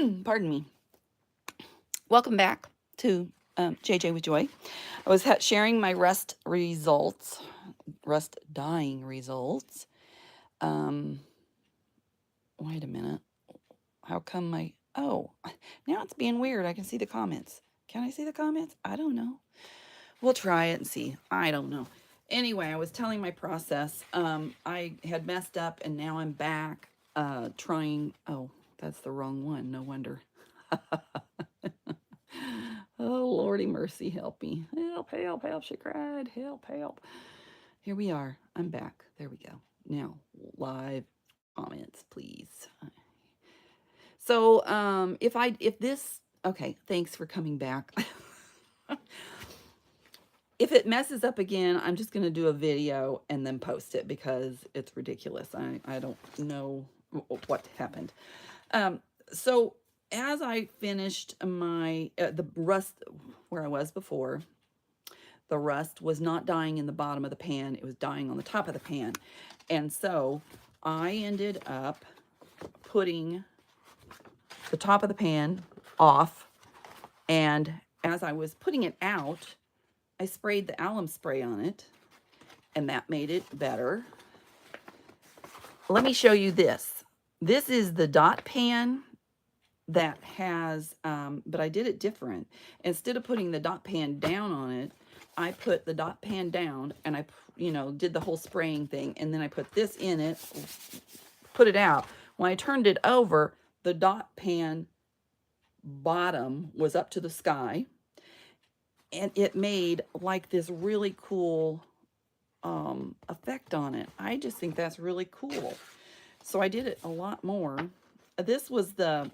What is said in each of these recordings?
Pardon me. Welcome back to JJ with Joy. I was sharing my rust results, rust dyeing results. Um, Wait a minute. How come oh, now it's being weird. I can see the comments. Can I see the comments? I don't know. We'll try it and see. I don't know. Anyway, I was telling my process. I had messed up and now I'm back trying. Oh, that's the wrong one. No wonder. Oh, Lordy mercy, help me. Help, help, help, she cried. Help, help. Here we are. I'm back. There we go. Now, live comments, please. So, if this, okay, thanks for coming back. If it messes up again, I'm just going to do a video and then post it because it's ridiculous. I don't know what happened. So as I finished my, the rust where I was before, the rust was not dying in the bottom of the pan. It was dying on the top of the pan. And so I ended up putting the top of the pan off. And as I was putting it out, I sprayed the alum spray on it, and that made it better. Let me show you this. This is the dot pan that has, but I did it different. Instead of putting the dot pan down on it, I put the dot pan down and I, did the whole spraying thing. And then I put this in it, put it out. When I turned it over, the dot pan bottom was up to the sky. And it made like this really cool effect on it. I just think that's really cool. So I did it a lot more. This was the,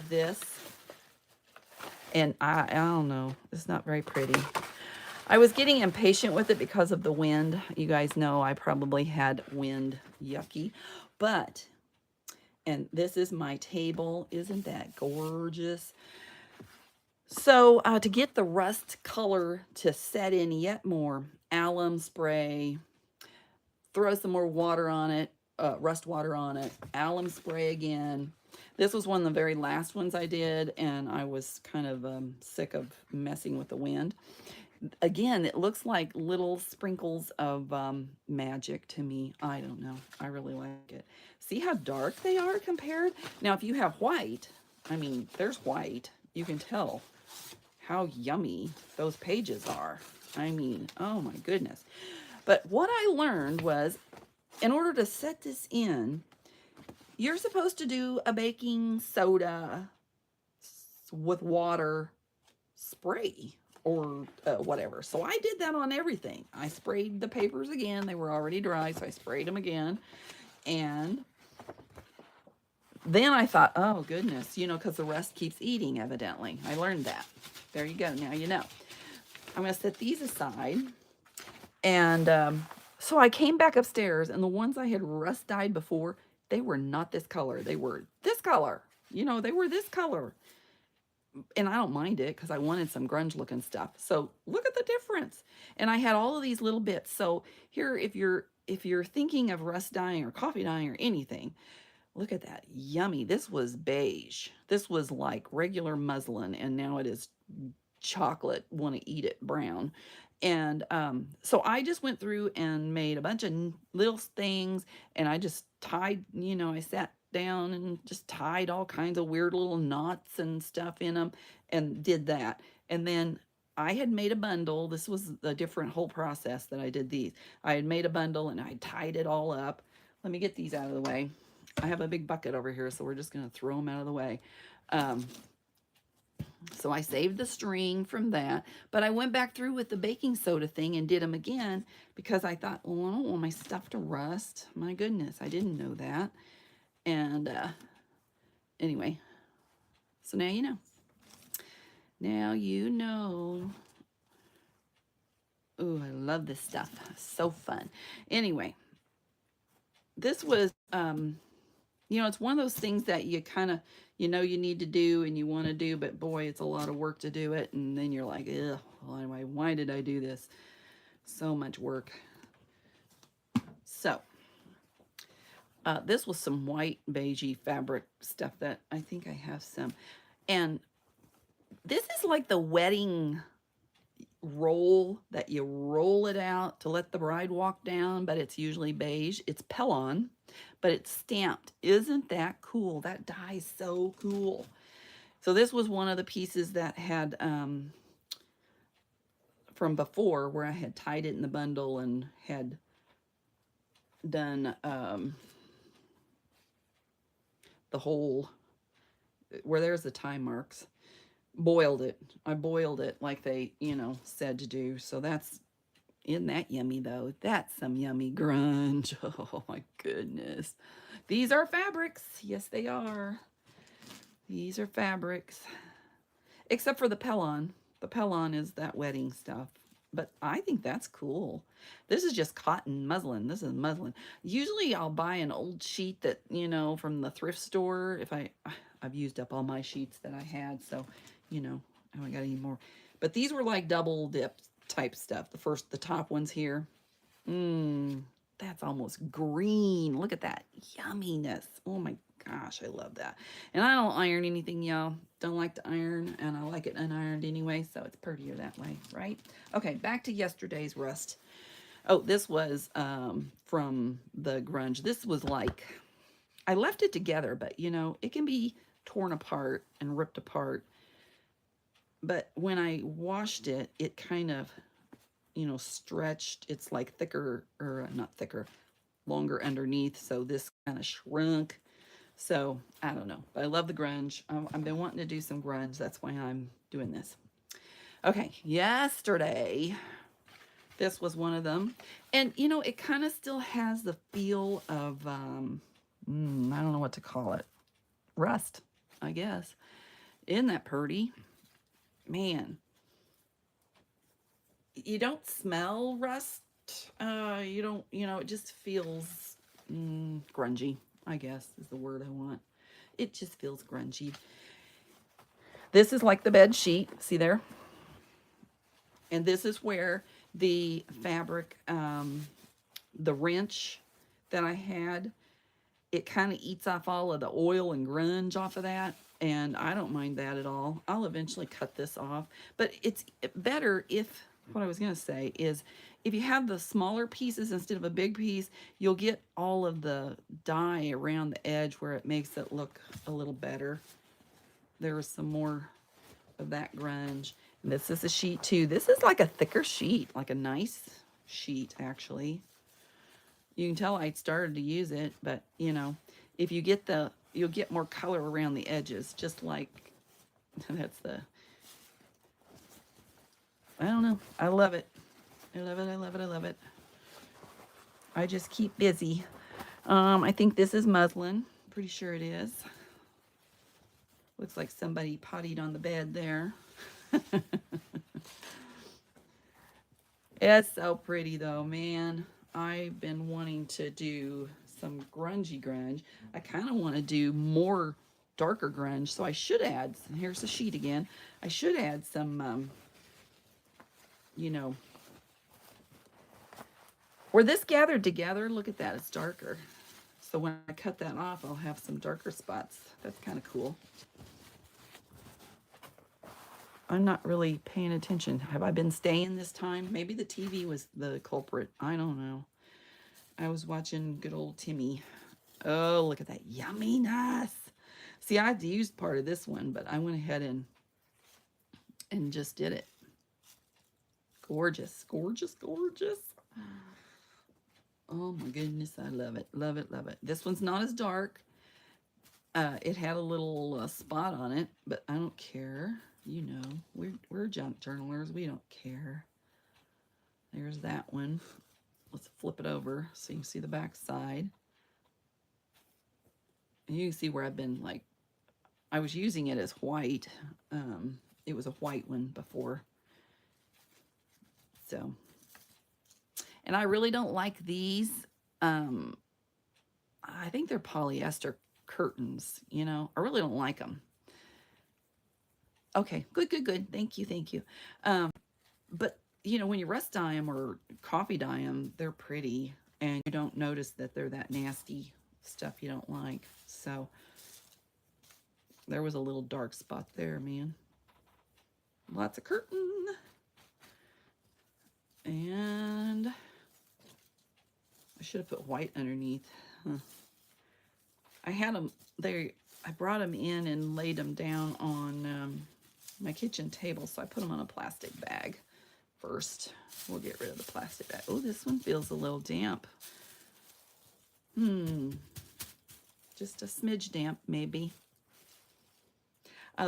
this, and I don't know, it's not very pretty. I was getting impatient with it because of the wind. You guys know I probably had wind, yucky, but, and this is my table. Isn't that gorgeous? So to get the rust color to set in yet more, alum spray, throw some more water on it, rust water on it, alum spray again. This was one of the very last ones I did, and I was kind of sick of messing with the wind. Again, it looks like little sprinkles of magic to me. I don't know. I really like it. See how dark they are compared? Now, if you have white, I mean, there's white. You can tell how yummy those pages are. I mean, oh my goodness. But what I learned was, in order to set this in, you're supposed to do a baking soda with water spray or whatever. So I did that on everything. I sprayed the papers again. They were already dry, so I sprayed them again. And then I thought, oh goodness, because the rest keeps eating, evidently. I learned that. There you go. Now you know. I'm going to set these aside. And so I came back upstairs, and the ones I had rust dyed before, they were not this color. They were this color. They were this color. And I don't mind it because I wanted some grunge looking stuff. So look at the difference. And I had all of these little bits. So here, if you're thinking of rust dyeing or coffee dyeing or anything, look at that. Yummy. This was beige. This was like regular muslin, and now it is chocolate, want to eat it brown. And so I just went through and made a bunch of little things, and I just tied, I sat down and just tied all kinds of weird little knots and stuff in them and did that. And then I had made a bundle. This was a different whole process that I did these. I had made a bundle and I tied it all up. Let me get these out of the way. I have a big bucket over here, so we're just going to throw them out of the way. So I saved the string from that, but I went back through with the baking soda thing and did them again because I thought, well, I don't want my stuff to rust. My goodness, I didn't know that. And anyway, so now you know. Now you know. Oh, I love this stuff. So fun. Anyway, this was, it's one of those things that you kind of, you need to do and you want to do, but boy, it's a lot of work to do it. And then you're like, ugh, why did I do this? So much work. So This was some white beigey fabric stuff that I think I have some. And this is like the wedding roll that you roll it out to let the bride walk down, but it's usually beige. It's Pellon, but it's stamped. Isn't that cool? That die is so cool. So this was one of the pieces that had from before, where I had tied it in the bundle and had done the whole, where there's the tie marks, boiled it. I boiled it like they, said to do. So that's, isn't that yummy though? That's some yummy grunge. Oh my goodness. These are fabrics. Yes, they are. These are fabrics. Except for the Pellon. The Pellon is that wedding stuff. But I think that's cool. This is just cotton muslin. This is muslin. Usually I'll buy an old sheet that, from the thrift store. If I've used up all my sheets that I had, so, I haven't got any more. But these were like double dip type stuff. The top ones here. That's almost green. Look at that yumminess. Oh my gosh, I love that. And I don't iron anything, y'all. Don't like to iron, and I like it unironed anyway, so it's prettier that way, right? Okay, back to yesterday's rust. Oh, this was from the grunge. This was like, I left it together, but it can be torn apart and ripped apart. But when I washed it, it kind of, stretched. It's like thicker, or not thicker, longer underneath. So this kind of shrunk. So I don't know, but I love the grunge. I've been wanting to do some grunge. That's why I'm doing this. Okay, yesterday, this was one of them. And, it kind of still has the feel of, I don't know what to call it. Rust, I guess. Isn't that pretty? Man. You don't smell rust. You don't, it just feels grungy, I guess is the word I want. It just feels grungy. This is like the bed sheet. See there? And this is where the fabric, the wrench that I had, it kind of eats off all of the oil and grunge off of that. And I don't mind that at all. I'll eventually cut this off. But it's better if, what I was going to say is, if you have the smaller pieces instead of a big piece, you'll get all of the dye around the edge where it makes it look a little better. There's some more of that grunge. And this is a sheet too. This is like a thicker sheet, like a nice sheet actually. You can tell I started to use it, but if you get you'll get more color around the edges, just like that's the, I don't know. I love it. I love it. I love it. I love it. I just keep busy. I think this is muslin. Pretty sure it is. Looks like somebody pottied on the bed there. It's so pretty though, man. I've been wanting to do some grungy grunge. I kind of want to do more darker grunge, so I should add, here's the sheet again. I should add some, where this gathered together, look at that, it's darker. So when I cut that off, I'll have some darker spots. That's kind of cool. I'm not really paying attention. Have I been staying this time? Maybe the TV was the culprit. I don't know. I was watching good old Timmy. Oh, look at that yumminess. See, I used part of this one, but I went ahead and just did it. Gorgeous, gorgeous, gorgeous. Oh my goodness, I love it, love it, love it. This one's not as dark. It had a little spot on it, but I don't care. We're junk journalers. We don't care. There's that one. Let's flip it over so you can see the back side. And you can see where I've been, like, I was using it as white. It was a white one before. So, and I really don't like these. I think they're polyester curtains, I really don't like them. Okay, good, good, good. Thank you, thank you. But, when you rust dye them or coffee dye them, they're pretty, and you don't notice that they're that nasty. stuff you don't like. So there was a little dark spot there, man. Lots of curtain. And I should have put white underneath. Huh. I had them there. I brought them in and laid them down on my kitchen table. So I put them on a plastic bag first. We'll get rid of the plastic bag. Oh, this one feels a little damp. Just a smidge damp, maybe.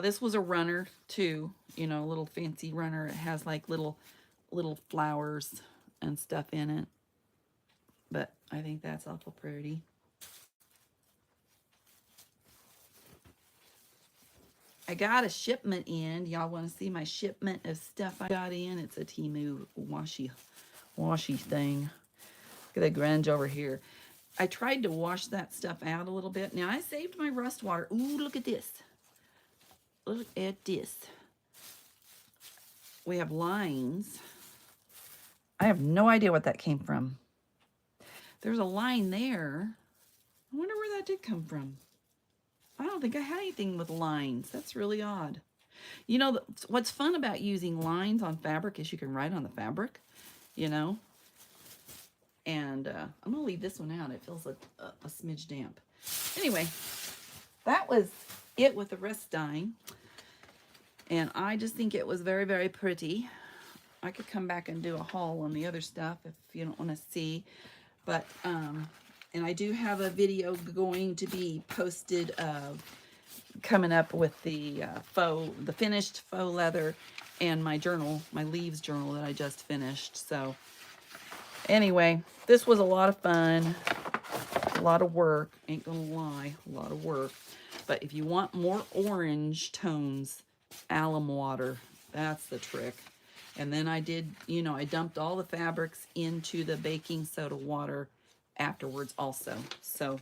This was a runner too, you know, a little fancy runner. It has like little flowers and stuff in it. But I think that's awful pretty. I got a shipment in. Y'all want to see my shipment of stuff I got in? It's a Temu washy thing. Look at the grunge over here. I tried to wash that stuff out a little bit. Now I saved my rust water. Ooh, look at this. Look at this. We have lines. I have no idea what that came from. There's a line there. I wonder where that did come from. I don't think I had anything with lines. That's really odd. You know, what's fun about using lines on fabric is you can write on the fabric, you know. And I'm going to leave this one out. It feels like a smidge damp. Anyway, that was it with the rest dyeing. And I just think it was very, very pretty. I could come back and do a haul on the other stuff if you don't want to see. But, and I do have a video going to be posted of coming up with the finished faux leather and my journal, my leaves journal that I just finished. So anyway, this was a lot of fun, a lot of work, ain't gonna lie, a lot of work. But if you want more orange tones, alum water, that's the trick. And then I did, you know, I dumped all the fabrics into the baking soda water afterwards also. So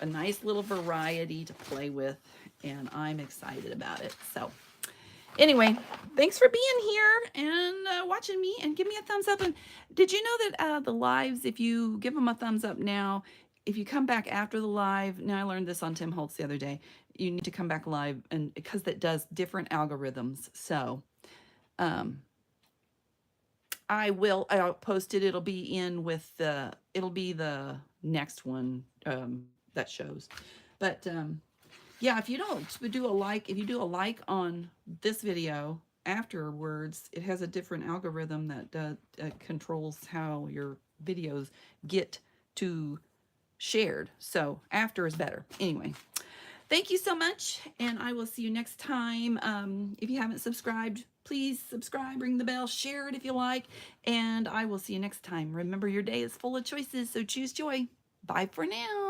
a nice little variety to play with, and I'm excited about it. So anyway, thanks for being here and watching me, and give me a thumbs up. And did you know that the lives, if you give them a thumbs up now, if you come back after the live, now I learned this on Tim Holtz the other day, you need to come back live, and because that does different algorithms. So I'll post it. It'll be in with it'll be the next one that shows. But yeah, if you do a like on this video afterwards, it has a different algorithm that controls how your videos get to shared. So after is better. Anyway, thank you so much, and I will see you next time. If you haven't subscribed, please subscribe, ring the bell, share it if you like, and I will see you next time. Remember, your day is full of choices, so choose joy. Bye for now.